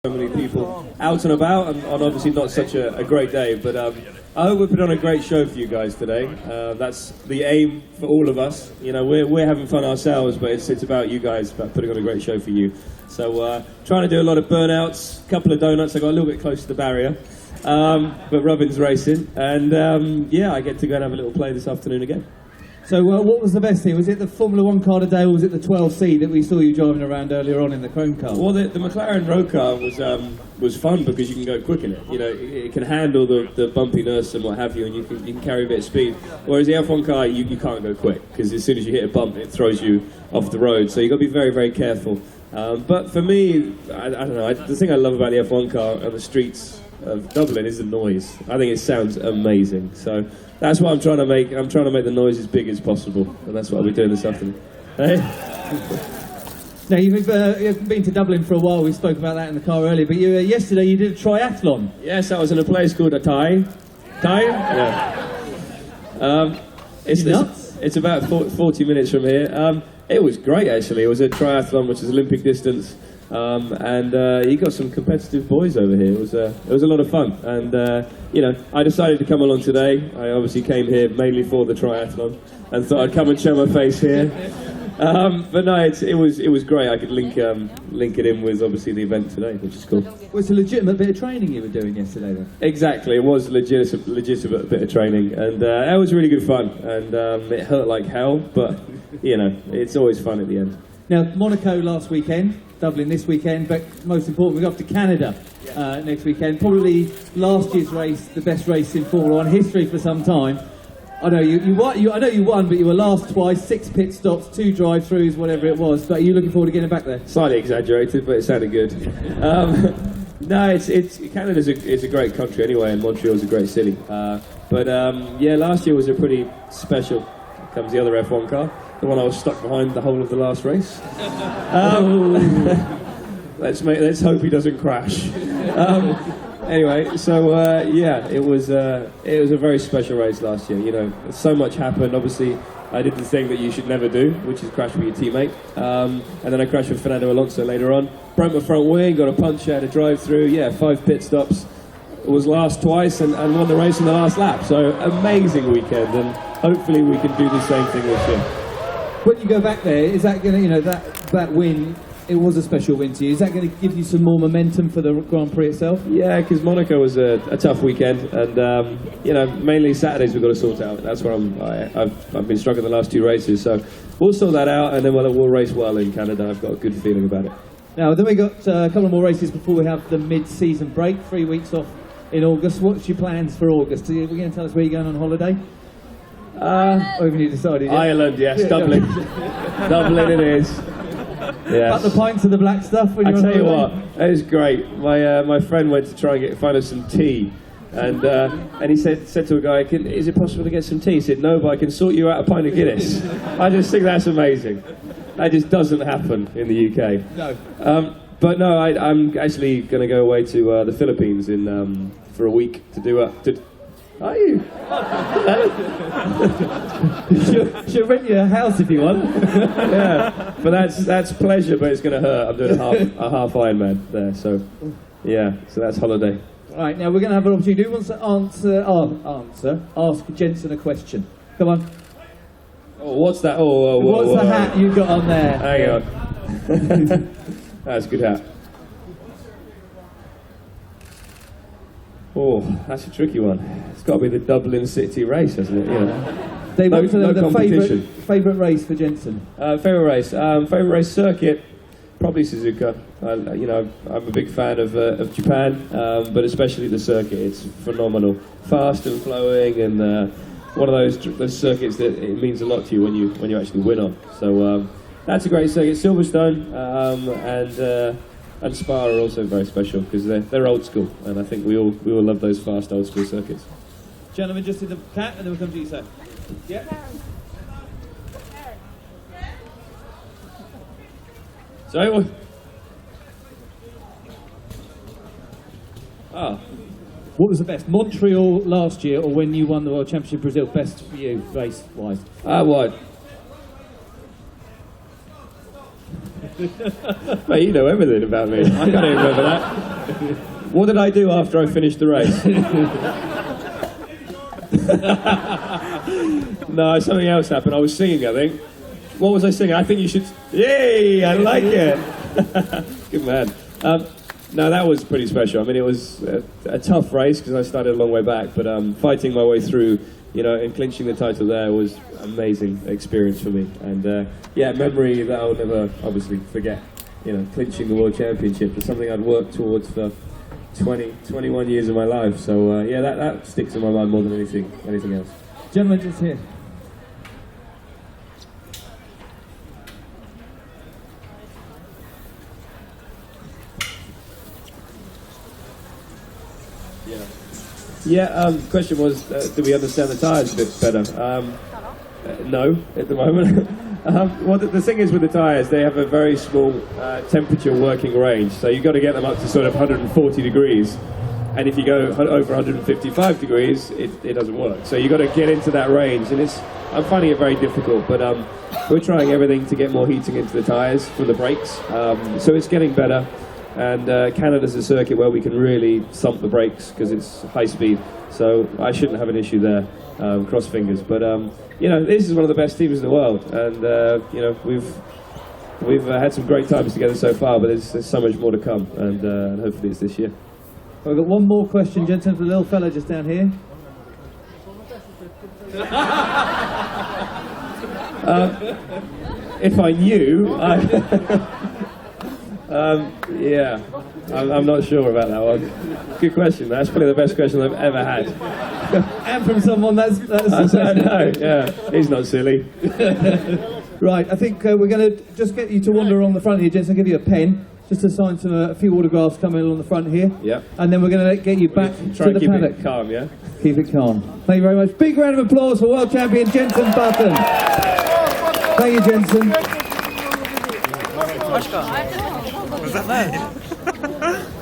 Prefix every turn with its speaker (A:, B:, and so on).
A: So many people out and about, and on obviously not such a great day, but I hope we put on a great show for you guys today. That's the aim for all of us. You know, we're having fun ourselves, but it's about you guys, about putting on a great show for you. So trying to do a lot of burnouts, a couple of donuts. I got a little bit close to the barrier, but Robin's racing, and yeah, I get to go and have a little play this afternoon again.
B: So what was the best thing? Was it the Formula 1 car today, or was it the 12C that we saw you driving around earlier on in the Chrome car?
A: Well, the McLaren road car was fun because you can go quick in it. You know, it can handle the bumpiness and what have you, and you can carry a bit of speed. Whereas the F1 car, you can't go quick because as soon as you hit a bump, it throws you off the road. So you've got to be very, very careful. But for me, I don't know. The thing I love about the F1 car on the streets of Dublin is the noise. I think it sounds amazing. So that's what I'm trying to make. I'm trying to make the noise as big as possible, and that's what I'll be doing this afternoon. Hey?
B: Now, you've been to Dublin for a while. We spoke about that in the car earlier, but yesterday you did a triathlon.
A: Yes, I was in a place called Atay. Yeah. It's about 40 minutes from here. It was great, actually. It was a triathlon, which is Olympic distance. And you got some competitive boys over here. It was a lot of fun, and you know, I decided to come along today. I obviously came here mainly for the triathlon, and thought I'd come and show my face here. But no, it was great. I could link it in with obviously the event today, which is cool.
B: Well, it's a legitimate bit of training you were doing yesterday, then.
A: Exactly, it was a legitimate bit of training, and it was really good fun. And it hurt like hell, but you know, it's always fun at the end.
B: Now, Monaco last weekend, Dublin this weekend, but most important, we go off to Canada next weekend. Probably last year's race, the best race in Formula 1 history for some time. I know you won, but you were last twice, 6 pit stops, 2 drive-throughs, whatever it was. But are you looking forward to getting back there?
A: Slightly exaggerated, but it sounded good. No, Canada's a great country anyway, and Montreal's a great city. But yeah, last year was a pretty special. Here comes the other F1 car. The one I was stuck behind the whole of the last race. Let's hope he doesn't crash. Anyway, so yeah, it was a very special race last year. You know, so much happened. Obviously, I did the thing that you should never do, which is crash with your teammate. And then I crashed with Fernando Alonso later on. Broke my front wing, got a punch out, a drive-through. Yeah, 5 pit stops. Was last twice and won the race in the last lap. So amazing weekend, and hopefully we can do the same thing this year.
B: When you go back there, is that going to, you know, that win, it was a special win to you, is that going to give you some more momentum for the Grand Prix itself?
A: Yeah, because Monaco was a tough weekend, and you know, mainly Saturdays we've got to sort out. That's where I've been struggling the last 2 races, so we'll sort that out, and then we'll race well in Canada. I've got a good feeling about it.
B: Now, then we got a couple more races before we have the mid-season break, 3 weeks off in August. What's your plans for August? Are you going to tell us where you're going on holiday? Or have you decided yet?
A: Ireland, yes, Dublin. Dublin it is. Yes.
B: But the pints of the black stuff when you're
A: I
B: on
A: tell you
B: holiday?
A: what, it was great. My friend went to try and find us some tea, and he said to a guy, "Is it possible to get some tea?" He said, "No, but I can sort you out a pint of Guinness." I just think that's amazing. That just doesn't happen in the UK.
B: No.
A: But no, I'm actually going to go away to the Philippines for a week to do Are you?
B: She'll rent you a house if you want.
A: Yeah, but that's pleasure, but it's going to hurt. I'm doing a half Ironman there, so yeah, so that's holiday.
B: Right, now we're going to have an opportunity. Who wants to ask Jenson a question? Come on.
A: Oh, what's that? Oh,
B: what's the hat you got on there?
A: Hang on. That's a good hat. Oh, that's a tricky one. It's got to be the Dublin City race, hasn't it? Yeah.
B: They
A: no
B: the favourite race for Jenson?
A: Favourite race circuit, probably Suzuka. You know, I'm a big fan of Japan, but especially the circuit. It's phenomenal, fast and flowing, and one of those circuits that it means a lot to you when you actually win on. So that's a great circuit. Silverstone and Spa are also very special because they're old school, and I think we all love those fast old school circuits.
B: Gentlemen, just in the cat, and then we'll come to you, sir. Yeah.
A: Sorry, what?
B: What was the best, Montreal last year, or when you won the World Championship in Brazil? Best for you, race-wise?
A: What? Mate, you know everything about me. I can't even remember that. What did I do after I finished the race? No, something else happened. I was singing, I think. What was I singing? I think you should... Yay! I like it! Good man. No, that was pretty special. I mean, it was a tough race because I started a long way back, but fighting my way through, you know, and clinching the title there was an amazing experience for me. And yeah, memory that I'll never obviously forget. You know, clinching the World Championship is something I'd worked towards for 21 years of my life. So yeah, that sticks in my mind more than anything else.
B: Gentlemen, just here.
A: Yeah, question was, do we understand the tyres a bit better? No, at the moment. Well, the thing is with the tyres, they have a very small temperature working range, so you've got to get them up to sort of 140 degrees, and if you go over 155 degrees, it doesn't work. So you've got to get into that range, and I'm finding it very difficult, but we're trying everything to get more heating into the tyres for the brakes, so it's getting better. And Canada's a circuit where we can really thump the brakes because it's high speed, so I shouldn't have an issue there. Cross fingers, but you know, this is one of the best teams in the world, and you know, we've had some great times together so far, but there's so much more to come, and hopefully it's this year.
B: I've got one more question, Jenson, for the little fella just down here.
A: If I knew, yeah, I'm not sure about that one. Good question. That's probably the best question I've ever had.
B: And from someone that's
A: I know, yeah. He's not silly.
B: Right, I think we're going to just get you to wander along the front here, Jenson. Give you a pen, just to sign a few autographs coming along the front here.
A: Yeah.
B: And then we're going to get you back
A: Try
B: to
A: and
B: the
A: keep
B: paddock.
A: it calm, yeah?
B: Keep it calm. Thank you very much. Big round of applause for world champion Jenson Buton. Thank you, Jenson.
C: Was that